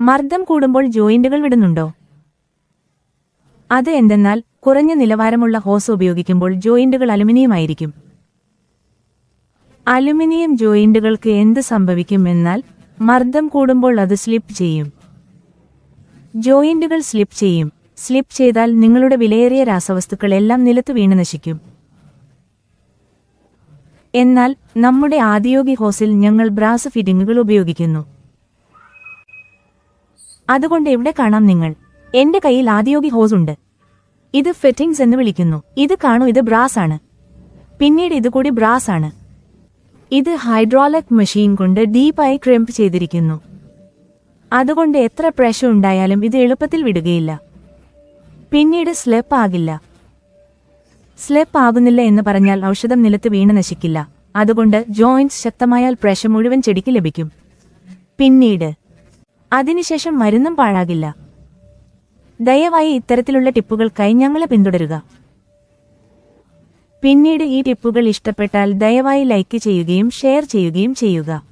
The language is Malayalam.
മർദ്ദം കൂടുമ്പോൾ ജോയിന്റുകൾ വിടുന്നുണ്ടോ? അത് എന്തെന്നാൽ കുറഞ്ഞ നിലവാരമുള്ള ഹോസ് ഉപയോഗിക്കുമ്പോൾ ജോയിന്റുകൾ അലുമിനിയം ആയിരിക്കും. അലുമിനിയം ജോയിന്റുകൾക്ക് എന്ത് സംഭവിക്കും എന്നാൽ മർദ്ദം കൂടുമ്പോൾ അത് സ്ലിപ്പ് ചെയ്യും. ജോയിന്റുകൾ സ്ലിപ്പ് ചെയ്യും. സ്ലിപ്പ് ചെയ്താൽ നിങ്ങളുടെ വിലയേറിയ രാസവസ്തുക്കൾ എല്ലാം നിലത്ത് വീണ് നശിക്കും. എന്നാൽ നമ്മുടെ ആദിയോഗി ഹോസിൽ ഞങ്ങൾ ബ്രാസ് ഫിറ്റിംഗുകൾ ഉപയോഗിക്കുന്നു. അതുകൊണ്ട് ഇവിടെ കാണാം നിങ്ങൾ. എന്റെ കയ്യിൽ ആദിയോഗി ഹോസ് ഉണ്ട്. ഇത് ഫിറ്റിംഗ്സ് എന്ന് വിളിക്കുന്നു. ഇത് കാണൂ, ഇത് ബ്രാസ് ആണ്. പിന്നീട് ഇതുകൂടി ബ്രാസ് ആണ്. ഇത് ഹൈഡ്രോളിക് മെഷീൻ കൊണ്ട് ഡീപ്പായി ക്രിംപ് ചെയ്തിരിക്കുന്നു. അതുകൊണ്ട് എത്ര പ്രഷർ ഉണ്ടായാലും ഇത് എളുപ്പത്തിൽ വിടുകയില്ല. പിന്നീട് സ്ലിപ്പ് ആകില്ല. സ്ലിപ്പ് ആകുന്നില്ല എന്ന് പറഞ്ഞാൽ ഔഷധം നിലത്ത് വീണ് നശിക്കില്ല. അതുകൊണ്ട് ജോയിന്റ്സ് ശക്തമായാൽ പ്രഷർ മുഴുവൻ ചെടിക്ക് ലഭിക്കും. പിന്നീട് അതിനുശേഷം മരുന്നും പാഴാകില്ല. ദയവായി ഇത്തരത്തിലുള്ള ടിപ്പുകൾക്കായി ഞങ്ങളെ പിന്തുടരുക. പിന്നീട് ഈ ടിപ്പുകൾ ഇഷ്ടപ്പെട്ടാൽ ദയവായി ലൈക്ക് ചെയ്യുകയും ഷെയർ ചെയ്യുകയും ചെയ്യുക.